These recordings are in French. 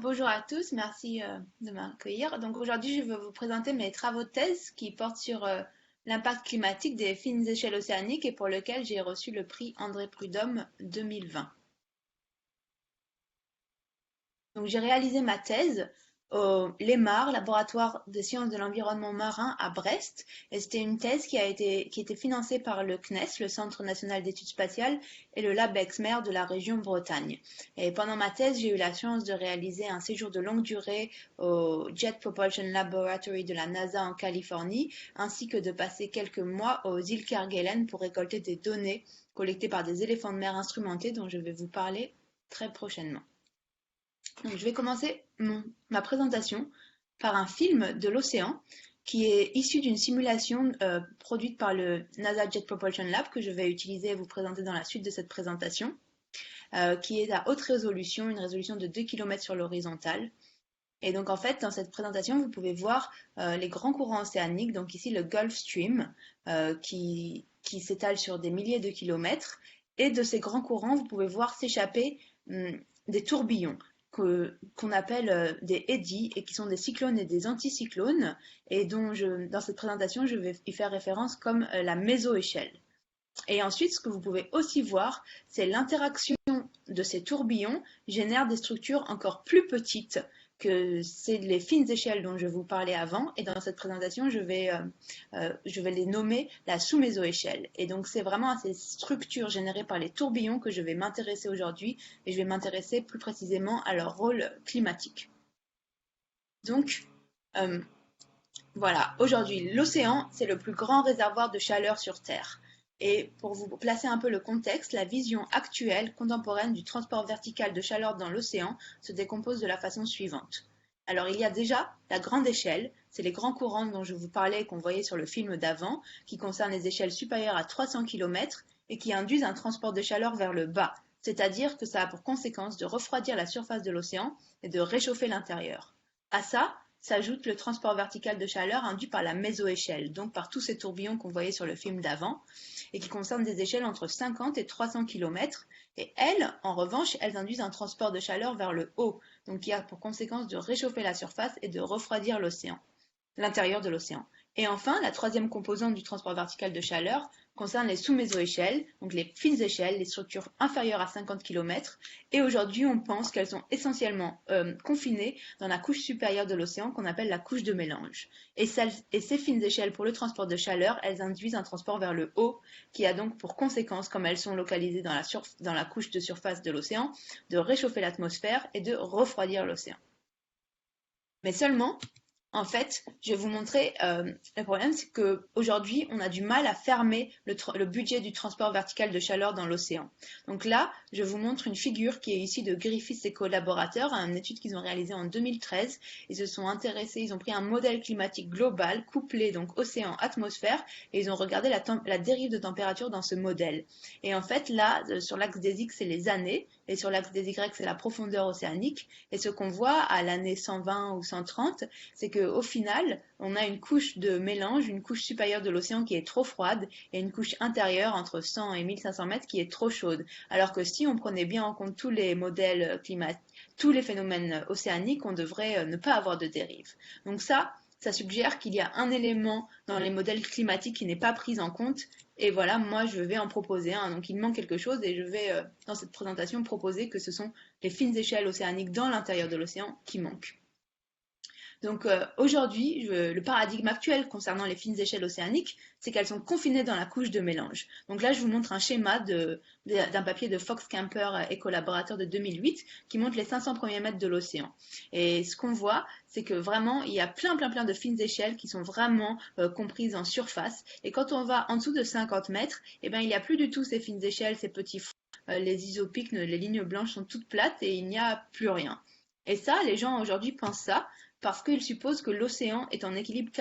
Bonjour à tous, merci de m'accueillir. Donc aujourd'hui, je vais vous présenter mes travaux de thèse qui portent sur l'impact climatique des fines échelles océaniques et pour lequel j'ai reçu le prix André Prud'homme 2020. Donc j'ai réalisé ma thèse au LEMAR, Laboratoire des sciences de l'environnement marin à Brest, et c'était une thèse qui était financée par le CNES, le Centre national d'études spatiales, et le Lab Exmer de la région Bretagne. Et pendant ma thèse, j'ai eu la chance de réaliser un séjour de longue durée au Jet Propulsion Laboratory de la NASA en Californie, ainsi que de passer quelques mois aux îles Kerguelen pour récolter des données collectées par des éléphants de mer instrumentés dont je vais vous parler très prochainement. Donc, je vais commencer ma présentation par un film de l'océan qui est issu d'une simulation produite par le NASA Jet Propulsion Lab que je vais utiliser et vous présenter dans la suite de cette présentation, qui est à haute résolution, une résolution de 2 km sur l'horizontale. Et donc en fait, dans cette présentation, vous pouvez voir les grands courants océaniques, donc ici le Gulf Stream, qui s'étale sur des milliers de kilomètres. Et de ces grands courants, vous pouvez voir s'échapper des tourbillons qu'on appelle des eddies et qui sont des cyclones et des anticyclones et dans cette présentation, je vais y faire référence comme la mésoéchelle. Et ensuite, ce que vous pouvez aussi voir, c'est l'interaction de ces tourbillons génère des structures encore plus petites que c'est les fines échelles dont je vous parlais avant. Et dans cette présentation, je vais les nommer la sous-mésoéchelle. Et donc, c'est vraiment à ces structures générées par les tourbillons que je vais m'intéresser aujourd'hui. Et je vais m'intéresser plus précisément à leur rôle climatique. Donc, euh, voilà, aujourd'hui, l'océan, c'est le plus grand réservoir de chaleur sur Terre. Et pour vous placer un peu le contexte, la vision actuelle, contemporaine du transport vertical de chaleur dans l'océan se décompose de la façon suivante. Alors il y a déjà la grande échelle, c'est les grands courants dont je vous parlais et qu'on voyait sur le film d'avant, qui concernent les échelles supérieures à 300 km et qui induisent un transport de chaleur vers le bas, c'est-à-dire que ça a pour conséquence de refroidir la surface de l'océan et de réchauffer l'intérieur. À ça, s'ajoute le transport vertical de chaleur induit par la mésoéchelle, donc par tous ces tourbillons qu'on voyait sur le film d'avant, et qui concernent des échelles entre 50 et 300 km. Et elles, en revanche, elles induisent un transport de chaleur vers le haut, donc qui a pour conséquence de réchauffer la surface et de refroidir l'intérieur de l'océan. Et enfin, la troisième composante du transport vertical de chaleur concerne les sous-mésoéchelles, donc les fines échelles, les structures inférieures à 50 km. Et aujourd'hui, on pense qu'elles sont essentiellement confinées dans la couche supérieure de l'océan qu'on appelle la couche de mélange. Et ces fines échelles pour le transport de chaleur, elles induisent un transport vers le haut qui a donc pour conséquence, comme elles sont localisées dans la couche de surface de l'océan, de réchauffer l'atmosphère et de refroidir l'océan. Mais seulement, en fait, je vais vous montrer le problème, c'est qu'aujourd'hui, on a du mal à fermer le budget du transport vertical de chaleur dans l'océan. Donc là, je vous montre une figure qui est issue de Griffiths et collaborateurs, une étude qu'ils ont réalisée en 2013. Ils se sont intéressés, ils ont pris un modèle climatique global, couplé donc océan-atmosphère, et ils ont regardé la dérive de température dans ce modèle. Et en fait, là, sur l'axe des X, c'est les années, et sur l'axe des Y, c'est la profondeur océanique. Et ce qu'on voit à l'année 120 ou 130, c'est qu'au final, on a une couche de mélange, une couche supérieure de l'océan qui est trop froide et une couche intérieure entre 100 et 1500 mètres qui est trop chaude. Alors que si on prenait bien en compte tous les modèles climatiques, tous les phénomènes océaniques, on devrait ne pas avoir de dérive. Donc ça suggère qu'il y a un élément dans les modèles climatiques qui n'est pas pris en compte. Et voilà, moi je vais en proposer un. Donc il manque quelque chose et je vais dans cette présentation proposer que ce sont les fines échelles océaniques dans l'intérieur de l'océan qui manquent. Donc aujourd'hui, le paradigme actuel concernant les fines échelles océaniques, c'est qu'elles sont confinées dans la couche de mélange. Donc là, je vous montre un schéma d'un papier de Fox Camper et collaborateurs de 2008 qui montre les 500 premiers mètres de l'océan. Et ce qu'on voit, c'est que vraiment, il y a plein de fines échelles qui sont vraiment comprises en surface. Et quand on va en dessous de 50 mètres, eh ben, il n'y a plus du tout ces fines échelles, ces petits fonds. Les isopiques, les lignes blanches sont toutes plates et il n'y a plus rien. Et ça, les gens aujourd'hui pensent ça parce qu'ils supposent que l'océan est en équilibre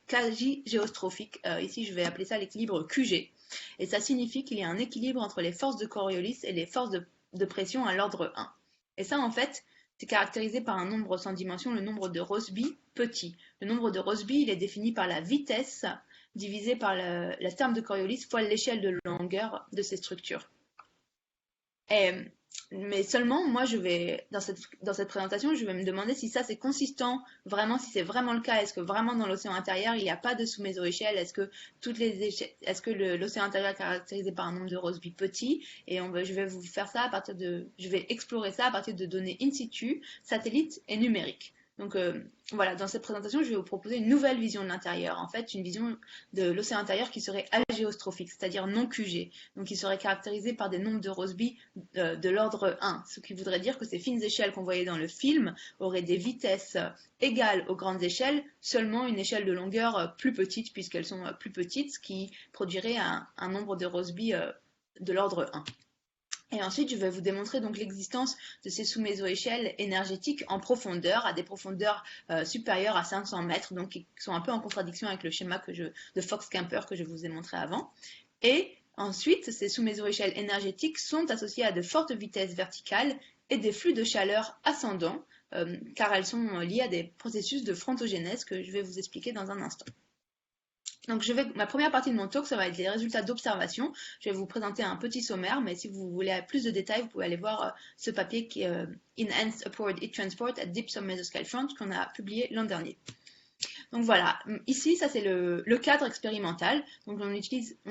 quasi-géostrophique. Ici, je vais appeler ça l'équilibre QG. Et ça signifie qu'il y a un équilibre entre les forces de Coriolis et les forces de pression à l'ordre 1. Et ça, en fait, c'est caractérisé par un nombre sans dimension, le nombre de Rossby petit. Le nombre de Rossby, il est défini par la vitesse divisée par la terme de Coriolis fois l'échelle de longueur de ces structures. Et Mais seulement, moi, dans cette présentation, je vais me demander si ça c'est consistant, vraiment, si c'est vraiment le cas. Est-ce que vraiment dans l'océan intérieur, il n'y a pas de sous-mésoéchelle? Est-ce que l'océan intérieur est caractérisé par un nombre de Rossby petit? Et je vais vous faire ça je vais explorer ça à partir de données in situ, satellites et numériques. Donc voilà, dans cette présentation, je vais vous proposer une nouvelle vision de l'intérieur. En fait, une vision de l'océan intérieur qui serait agéostrophique, c'est-à-dire non QG. Donc, qui serait caractérisé par des nombres de Rossby de l'ordre 1, ce qui voudrait dire que ces fines échelles qu'on voyait dans le film auraient des vitesses égales aux grandes échelles, seulement une échelle de longueur plus petite, puisqu'elles sont plus petites, ce qui produirait un nombre de Rossby de l'ordre 1. Et ensuite, je vais vous démontrer donc l'existence de ces sous-mésoéchelles énergétiques en profondeur, à des profondeurs supérieures à 500 mètres, donc qui sont un peu en contradiction avec le schéma de Fox-Kemper que je vous ai montré avant. Et ensuite, ces sous-mésoéchelles énergétiques sont associées à de fortes vitesses verticales et des flux de chaleur ascendants, car elles sont liées à des processus de frontogénèse que je vais vous expliquer dans un instant. Donc ma première partie de mon talk, ça va être les résultats d'observation. Je vais vous présenter un petit sommaire, mais si vous voulez plus de détails, vous pouvez aller voir ce papier qui est Enhanced Upward Heat Transport at Deep Submesoscale Front qu'on a publié l'an dernier. Donc voilà, ici, ça c'est le cadre expérimental. Donc on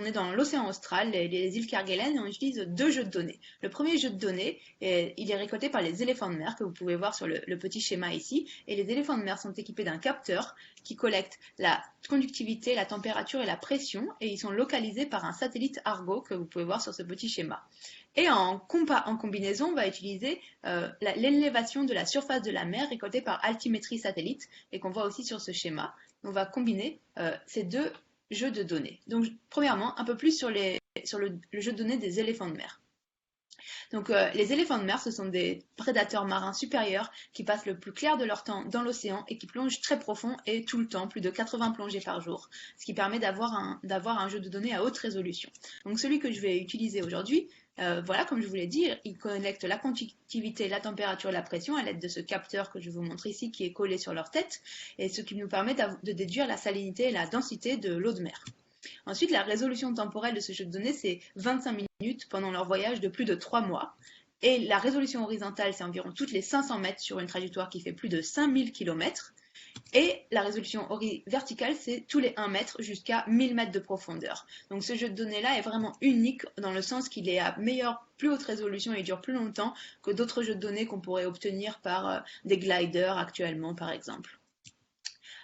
est dans l'océan austral, les îles Kerguelen, et on utilise deux jeux de données. Le premier jeu de données, il est récolté par les éléphants de mer, que vous pouvez voir sur le petit schéma ici. Et les éléphants de mer sont équipés d'un capteur qui collecte la conductivité, la température et la pression, et ils sont localisés par un satellite Argo, que vous pouvez voir sur ce petit schéma. Et en combinaison, on va utiliser l'élévation de la surface de la mer récoltée par altimétrie satellite et qu'on voit aussi sur ce schéma. On va combiner ces deux jeux de données. Donc, premièrement, un peu plus sur le jeu de données des éléphants de mer. Donc, les éléphants de mer, ce sont des prédateurs marins supérieurs qui passent le plus clair de leur temps dans l'océan et qui plongent très profond et tout le temps, plus de 80 plongées par jour, ce qui permet d'avoir un jeu de données à haute résolution. Donc, celui que je vais utiliser aujourd'hui, voilà, comme je vous l'ai dit, il collecte la conductivité, la température et la pression à l'aide de ce capteur que je vous montre ici qui est collé sur leur tête, et ce qui nous permet de déduire la salinité et la densité de l'eau de mer. Ensuite, la résolution temporelle de ce jeu de données, c'est 25 minutes pendant leur voyage de plus de 3 mois. Et la résolution horizontale, c'est environ toutes les 500 mètres sur une trajectoire qui fait plus de 5000 km. Et la résolution verticale, c'est tous les 1 mètre jusqu'à 1000 mètres de profondeur. Donc ce jeu de données-là est vraiment unique dans le sens qu'il est à plus haute résolution et dure plus longtemps que d'autres jeux de données qu'on pourrait obtenir par des gliders actuellement, par exemple.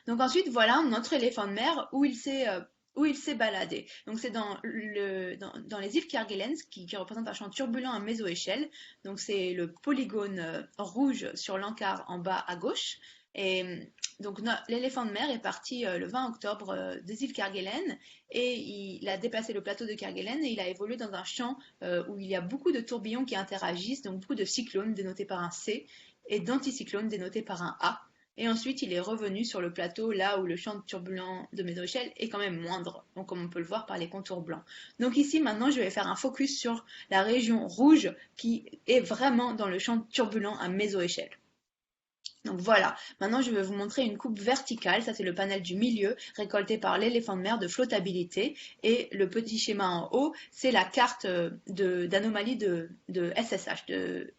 Donc ensuite, voilà notre éléphant de mer où il s'est baladé. Donc c'est dans les îles Kerguelen qui représentent un champ turbulent à mésoéchelle. Donc c'est le polygone rouge sur l'encart en bas à gauche. Et donc l'éléphant de mer est parti le 20 octobre des îles Kerguelen et il a déplacé le plateau de Kerguelen et il a évolué dans un champ où il y a beaucoup de tourbillons qui interagissent, donc beaucoup de cyclones dénotés par un C et d'anticyclones dénotés par un A. Et ensuite, il est revenu sur le plateau là où le champ turbulent de mésoéchelle est quand même moindre, donc comme on peut le voir par les contours blancs. Donc ici, maintenant, je vais faire un focus sur la région rouge qui est vraiment dans le champ turbulent à mésoéchelle. Donc voilà, maintenant je vais vous montrer une coupe verticale, ça c'est le panel du milieu récolté par l'éléphant de mer de flottabilité et le petit schéma en haut c'est la carte d'anomalie de SSH,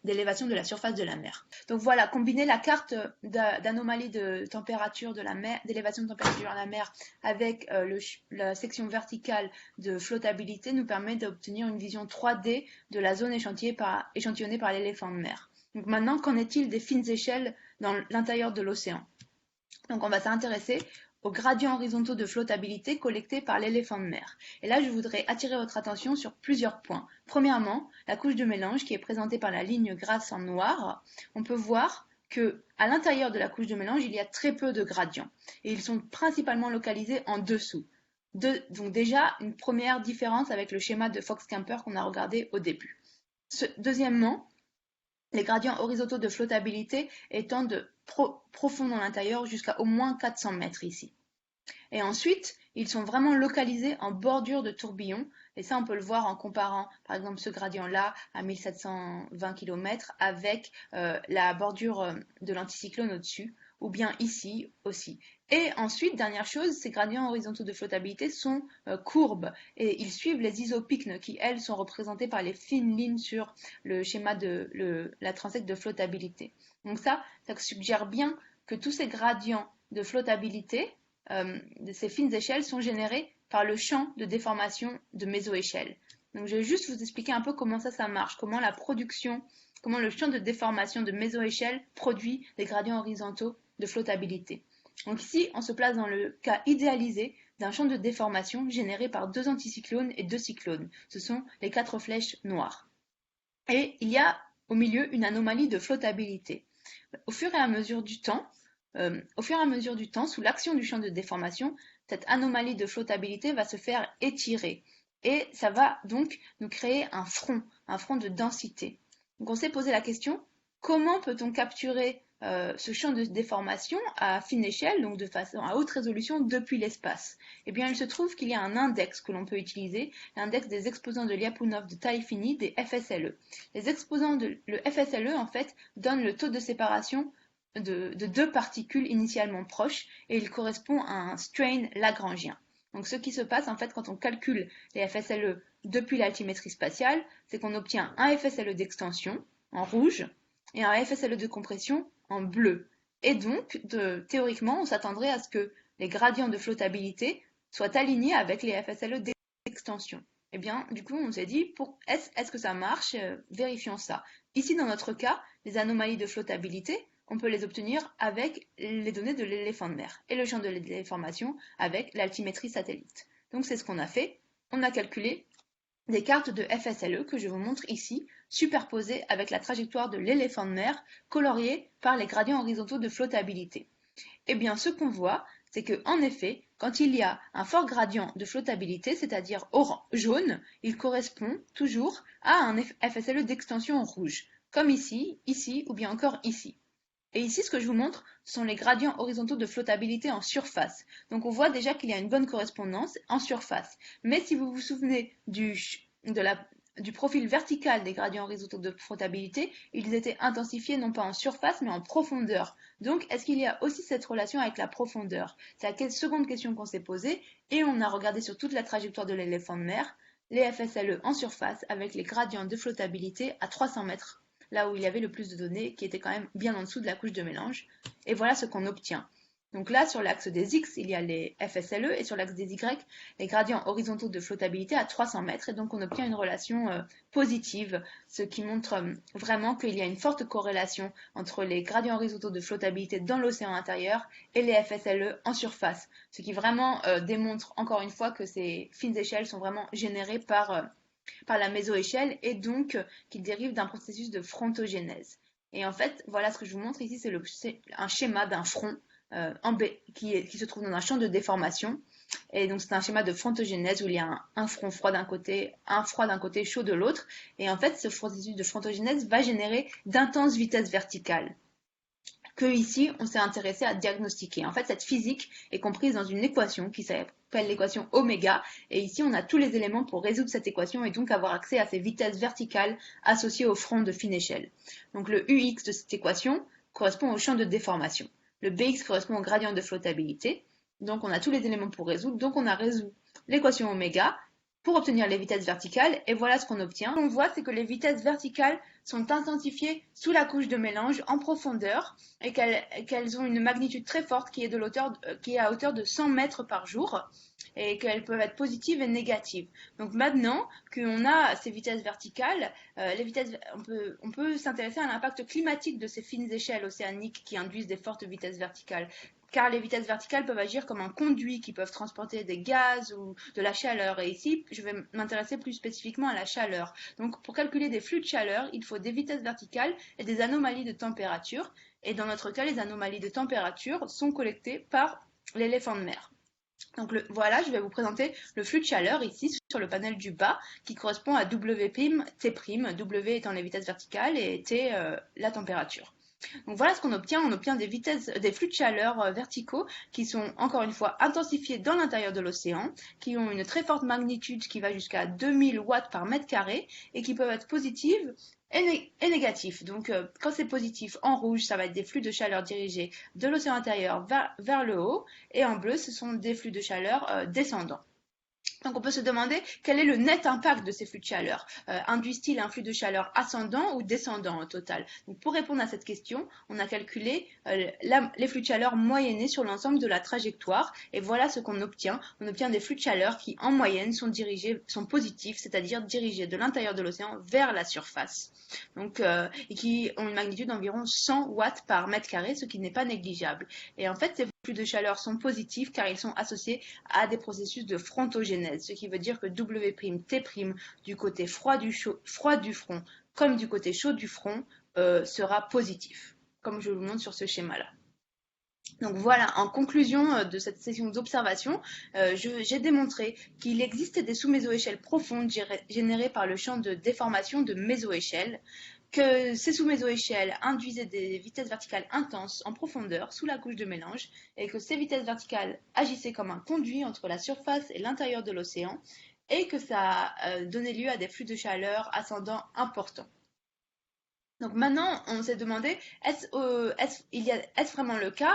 d'élévation de la surface de la mer. Donc voilà, combiner la carte d'anomalie de température de la mer, d'élévation de température de la mer avec la section verticale de flottabilité nous permet d'obtenir une vision 3D de la zone échantillonnée par l'éléphant de mer. Donc maintenant, qu'en est-il des fines échelles dans l'intérieur de l'océan? Donc on va s'intéresser aux gradients horizontaux de flottabilité collectés par l'éléphant de mer. Et là, je voudrais attirer votre attention sur plusieurs points. Premièrement, la couche de mélange qui est présentée par la ligne grasse en noir. On peut voir qu'à l'intérieur de la couche de mélange, il y a très peu de gradients. Et ils sont principalement localisés en dessous. Donc déjà, une première différence avec le schéma de Fox-Kemper qu'on a regardé au début. Deuxièmement, les gradients horizontaux de flottabilité étant de profond dans l'intérieur jusqu'à au moins 400 mètres ici. Et ensuite, ils sont vraiment localisés en bordure de tourbillons Et ça, on peut le voir en comparant, par exemple, ce gradient-là à 1720 km avec la bordure de l'anticyclone au-dessus, ou bien ici aussi. Et ensuite, dernière chose, ces gradients horizontaux de flottabilité sont courbes et ils suivent les isopycnes qui, elles, sont représentées par les fines lignes sur le schéma de la transecte de flottabilité. Donc ça suggère bien que tous ces gradients de flottabilité, de ces fines échelles, sont générés par le champ de déformation de mésoéchelle. Donc je vais juste vous expliquer un peu comment ça marche, comment la production, comment le champ de déformation de mésoéchelle produit des gradients horizontaux de flottabilité. Donc ici, on se place dans le cas idéalisé d'un champ de déformation généré par deux anticyclones et deux cyclones. Ce sont les quatre flèches noires. Et il y a au milieu une anomalie de flottabilité. Au fur et à mesure du temps, sous l'action du champ de déformation, cette anomalie de flottabilité va se faire étirer. Et ça va donc nous créer un front de densité. Donc on s'est posé la question, comment peut-on capturer ce champ de déformation à fine échelle, donc de façon à haute résolution depuis l'espace? Eh bien, il se trouve qu'il y a un index que l'on peut utiliser, l'index des exposants de Lyapunov de taille finie, des FSLE. Les exposants de le FSLE, en fait, donnent le taux de séparation de deux particules initialement proches et il correspond à un strain lagrangien. Donc ce qui se passe en fait quand on calcule les FSLE depuis l'altimétrie spatiale, c'est qu'on obtient un FSLE d'extension en rouge et un FSLE de compression en bleu. Et donc, théoriquement, on s'attendrait à ce que les gradients de flottabilité soient alignés avec les FSLE d'extension. Eh bien, du coup, on s'est dit, est-ce que ça marche? Vérifions ça. Ici, dans notre cas, les anomalies de flottabilité, on peut les obtenir avec les données de l'éléphant de mer et le champ de déformation avec l'altimétrie satellite. Donc, c'est ce qu'on a fait. On a calculé des cartes de FSLE que je vous montre ici, superposées avec la trajectoire de l'éléphant de mer, coloriée par les gradients horizontaux de flottabilité. Eh bien, ce qu'on voit, c'est que, en effet, quand il y a un fort gradient de flottabilité, c'est-à-dire jaune, il correspond toujours à un FSLE d'extension rouge, comme ici, ici ou bien encore ici. Et ici, ce que je vous montre, ce sont les gradients horizontaux de flottabilité en surface. Donc on voit déjà qu'il y a une bonne correspondance en surface. Mais si vous vous souvenez du profil vertical des gradients horizontaux de flottabilité, ils étaient intensifiés non pas en surface, mais en profondeur. Donc, est-ce qu'il y a aussi cette relation avec la profondeur? C'est la seconde question qu'on s'est posée, et on a regardé sur toute la trajectoire de l'éléphant de mer, les FSLE en surface avec les gradients de flottabilité à 300 mètres, là où il y avait le plus de données, qui étaient quand même bien en dessous de la couche de mélange. Et voilà ce qu'on obtient. Donc là, sur l'axe des X, il y a les FSLE, et sur l'axe des Y, les gradients horizontaux de flottabilité à 300 mètres. Et donc on obtient une relation positive, ce qui montre vraiment qu'il y a une forte corrélation entre les gradients horizontaux de flottabilité dans l'océan intérieur et les FSLE en surface. Ce qui vraiment démontre encore une fois que ces fines échelles sont vraiment générées par la mésoéchelle et donc qui dérive d'un processus de frontogénèse. Et en fait, voilà ce que je vous montre ici, c'est un schéma d'un front qui se trouve dans un champ de déformation. Et donc c'est un schéma de frontogénèse où il y a un front froid d'un côté, un froid d'un côté, chaud de l'autre. Et en fait, ce processus de frontogénèse va générer d'intenses vitesses verticales que ici on s'est intéressé à diagnostiquer. En fait, cette physique est comprise dans une équation qui s'appelle l'équation oméga, et ici on a tous les éléments pour résoudre cette équation et donc avoir accès à ces vitesses verticales associées au front de fine échelle. Donc le UX de cette équation correspond au champ de déformation. Le BX correspond au gradient de flottabilité. Donc on a tous les éléments pour résoudre. Donc on a résolu l'équation oméga pour obtenir les vitesses verticales, et voilà ce qu'on obtient. Ce qu'on voit, c'est que les vitesses verticales sont intensifiées sous la couche de mélange en profondeur et qu'elles ont une magnitude très forte qui est à hauteur de 100 mètres par jour et qu'elles peuvent être positives et négatives. Donc maintenant qu'on a ces vitesses verticales, on peut s'intéresser à l'impact climatique de ces fines échelles océaniques qui induisent des fortes vitesses verticales. Car les vitesses verticales peuvent agir comme un conduit qui peuvent transporter des gaz ou de la chaleur. Et ici, je vais m'intéresser plus spécifiquement à la chaleur. Donc, pour calculer des flux de chaleur, il faut des vitesses verticales et des anomalies de température. Et dans notre cas, les anomalies de température sont collectées par l'éléphant de mer. Donc voilà, je vais vous présenter le flux de chaleur ici sur le panel du bas qui correspond à W', T', W étant les vitesses verticales et T la température. Donc voilà ce qu'on obtient. On obtient des flux de chaleur verticaux qui sont encore une fois intensifiés dans l'intérieur de l'océan, qui ont une très forte magnitude qui va jusqu'à 2000 watts par mètre carré et qui peuvent être positives et négatifs. Donc quand c'est positif, en rouge, ça va être des flux de chaleur dirigés de l'océan intérieur vers le haut, et en bleu, ce sont des flux de chaleur descendants. Donc on peut se demander quel est le net impact de ces flux de chaleur. Induisent-ils un flux de chaleur ascendant ou descendant au total? Donc pour répondre à cette question, on a calculé les flux de chaleur moyennés sur l'ensemble de la trajectoire, et voilà ce qu'on obtient. On obtient des flux de chaleur qui en moyenne sont positifs, c'est-à-dire dirigés de l'intérieur de l'océan vers la surface. Donc, et qui ont une magnitude d'environ 100 watts par mètre carré, ce qui n'est pas négligeable. Et en fait, ces flux de chaleur sont positifs car ils sont associés à des processus de frontogénèse, ce qui veut dire que W'T' du côté froid du front comme du côté chaud du front sera positif, comme je vous montre sur ce schéma-là. Donc voilà, en conclusion de cette session d'observation, j'ai démontré qu'il existait des sous-mésoéchelles profondes générées par le champ de déformation de mésoéchelles, que ces sous-mésoéchelles induisaient des vitesses verticales intenses en profondeur sous la couche de mélange, et que ces vitesses verticales agissaient comme un conduit entre la surface et l'intérieur de l'océan, et que ça donnait lieu à des flux de chaleur ascendants importants. Donc maintenant, on s'est demandé, est-ce vraiment le cas?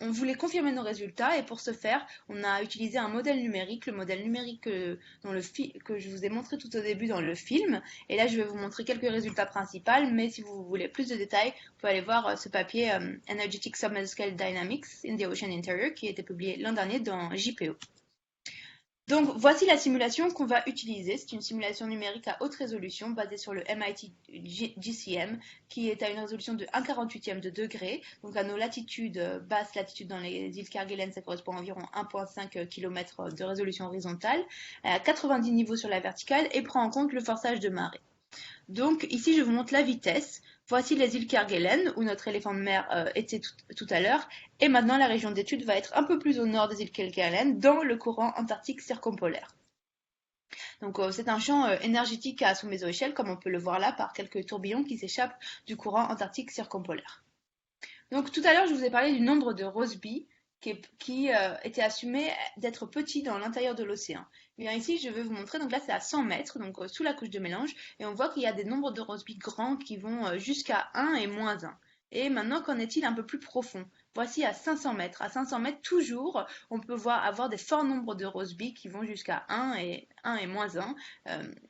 On voulait confirmer nos résultats, et pour ce faire, on a utilisé un modèle numérique, le modèle numérique que je vous ai montré tout au début dans le film. Et là, je vais vous montrer quelques résultats principaux, mais si vous voulez plus de détails, vous pouvez aller voir ce papier Energetic Submesoscale Dynamics in the Ocean Interior qui a été publié l'an dernier dans JPO. Donc voici la simulation qu'on va utiliser. C'est une simulation numérique à haute résolution basée sur le MIT GCM qui est à une résolution de 1/48e de degré. Donc à nos latitudes, basses latitudes dans les îles Kerguelen, ça correspond à environ 1,5 km de résolution horizontale, à 90 niveaux sur la verticale, et prend en compte le forçage de marée. Donc ici je vous montre la vitesse. Voici les îles Kerguelen où notre éléphant de mer était tout à l'heure, et maintenant la région d'étude va être un peu plus au nord des îles Kerguelen, dans le courant antarctique circumpolaire. Donc c'est un champ énergétique à sous-mésoéchelle, comme on peut le voir là par quelques tourbillons qui s'échappent du courant antarctique circumpolaire. Donc tout à l'heure je vous ai parlé du nombre de Rossby qui était assumé d'être petit dans l'intérieur de l'océan. Bien ici, je vais vous montrer, donc là c'est à 100 mètres, donc sous la couche de mélange, et on voit qu'il y a des nombres de Rossby grands qui vont jusqu'à 1 et moins 1. Et maintenant, qu'en est-il un peu plus profond? Voici à 500 mètres. À 500 mètres, toujours, on peut avoir des forts nombres de Rossby qui vont jusqu'à 1 et moins 1.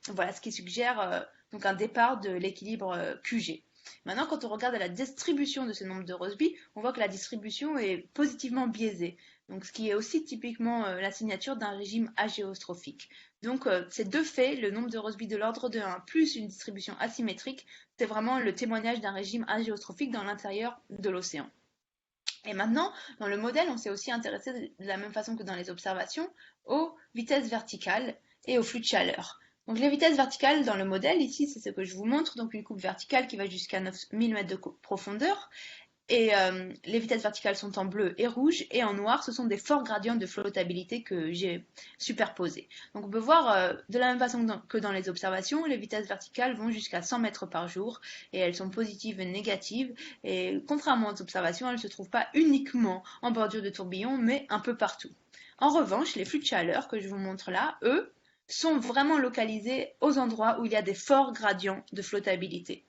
Voilà ce qui suggère donc un départ de l'équilibre QG. Maintenant, quand on regarde la distribution de ce nombre de Rossby, on voit que la distribution est positivement biaisée. Donc, ce qui est aussi typiquement la signature d'un régime agéostrophique. Donc, ces deux faits, le nombre de Rossby de l'ordre de 1 plus une distribution asymétrique, c'est vraiment le témoignage d'un régime agéostrophique dans l'intérieur de l'océan. Et maintenant, dans le modèle, on s'est aussi intéressé de la même façon que dans les observations aux vitesses verticales et aux flux de chaleur. Donc les vitesses verticales dans le modèle, ici c'est ce que je vous montre, donc une coupe verticale qui va jusqu'à 9000 mètres de profondeur, et les vitesses verticales sont en bleu et rouge, et en noir ce sont des forts gradients de flottabilité que j'ai superposés. Donc on peut voir de la même façon que dans les observations, les vitesses verticales vont jusqu'à 100 mètres par jour, et elles sont positives et négatives, et contrairement aux observations, elles ne se trouvent pas uniquement en bordure de tourbillons, mais un peu partout. En revanche, les flux de chaleur que je vous montre là, eux, sont vraiment localisés aux endroits où il y a des forts gradients de flottabilité,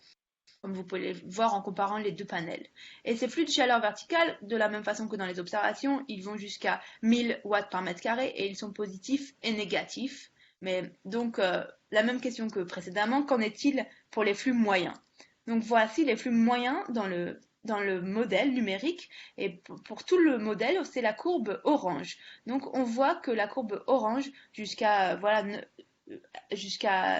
comme vous pouvez le voir en comparant les deux panels. Et ces flux de chaleur verticale, de la même façon que dans les observations, ils vont jusqu'à 1000 watts par mètre carré, et ils sont positifs et négatifs. Mais donc, la même question que précédemment, qu'en est-il pour les flux moyens? Donc voici les flux moyens dans le modèle numérique, et pour tout le modèle, c'est la courbe orange. Donc on voit que la courbe orange jusqu'à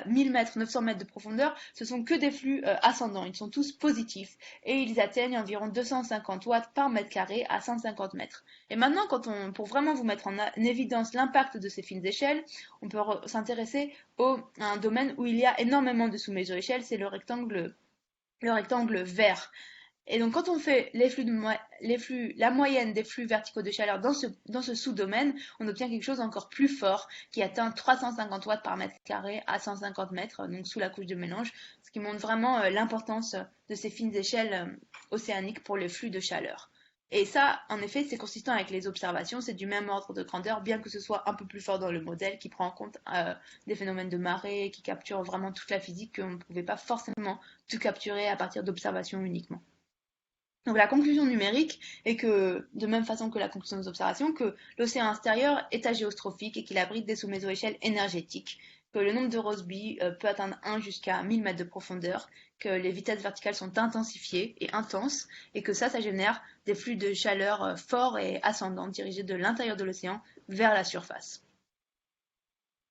1000 mètres, 900 mètres de profondeur, ce sont que des flux ascendants, ils sont tous positifs, et ils atteignent environ 250 watts par mètre carré à 150 mètres. Et maintenant, pour vraiment vous mettre en évidence l'impact de ces fines échelles, on peut s'intéresser à un domaine où il y a énormément de sous-mésoéchelles, c'est le rectangle vert. Et donc, quand on fait la moyenne des flux verticaux de chaleur dans ce sous-domaine, on obtient quelque chose encore plus fort qui atteint 350 watts par mètre carré à 150 mètres, donc sous la couche de mélange, ce qui montre vraiment l'importance de ces fines échelles océaniques pour les flux de chaleur. Et ça, en effet, c'est consistant avec les observations, c'est du même ordre de grandeur, bien que ce soit un peu plus fort dans le modèle qui prend en compte des phénomènes de marée, qui capture vraiment toute la physique qu'on ne pouvait pas forcément tout capturer à partir d'observations uniquement. Donc la conclusion numérique est que, de même façon que la conclusion des observations, que l'océan extérieur est agéostrophique et qu'il abrite des sous-mésoéchelles énergétiques, que le nombre de Rossby peut atteindre 1 jusqu'à 1000 mètres de profondeur, que les vitesses verticales sont intensifiées et intenses, et que ça génère des flux de chaleur forts et ascendants dirigés de l'intérieur de l'océan vers la surface.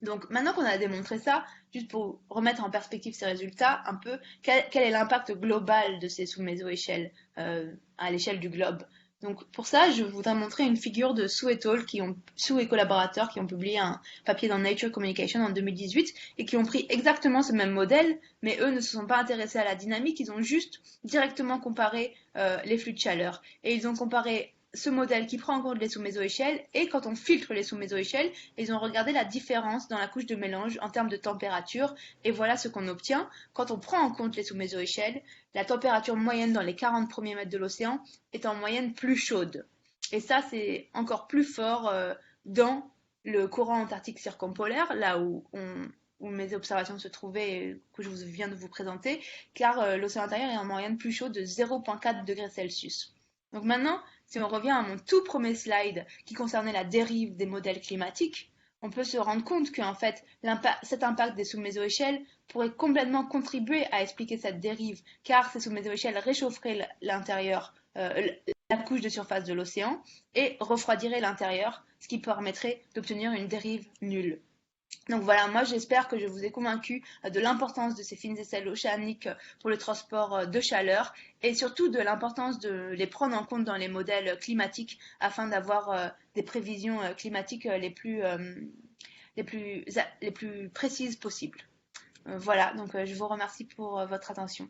Donc maintenant qu'on a démontré ça, juste pour remettre en perspective ces résultats, un peu, quel est l'impact global de ces sous-méso-échelles à l'échelle du globe? Donc pour ça, je voudrais montrer une figure de Sue et al. Sue et collaborateurs qui ont publié un papier dans Nature Communication en 2018 et qui ont pris exactement ce même modèle, mais eux ne se sont pas intéressés à la dynamique, ils ont juste directement comparé les flux de chaleur. Et ils ont comparé ce modèle qui prend en compte les sous-méso-échelles et quand on filtre les sous-méso-échelles, ils ont regardé la différence dans la couche de mélange en termes de température et voilà ce qu'on obtient. Quand on prend en compte les sous-méso-échelles, la température moyenne dans les 40 premiers mètres de l'océan est en moyenne plus chaude. Et ça, c'est encore plus fort dans le courant antarctique circumpolaire, là où mes observations se trouvaient, que je viens de vous présenter, car l'océan intérieur est en moyenne plus chaud de 0,4 degrés Celsius. Donc maintenant, si on revient à mon tout premier slide qui concernait la dérive des modèles climatiques, on peut se rendre compte qu'en fait, cet impact des sous-méso-échelles pourrait complètement contribuer à expliquer cette dérive, car ces sous-méso-échelles réchaufferaient l'intérieur, la couche de surface de l'océan, et refroidiraient l'intérieur, ce qui permettrait d'obtenir une dérive nulle. Donc voilà, moi j'espère que je vous ai convaincu de l'importance de ces fines aisselles océaniques pour le transport de chaleur et surtout de l'importance de les prendre en compte dans les modèles climatiques afin d'avoir des prévisions climatiques les plus précises possibles. Voilà, donc je vous remercie pour votre attention.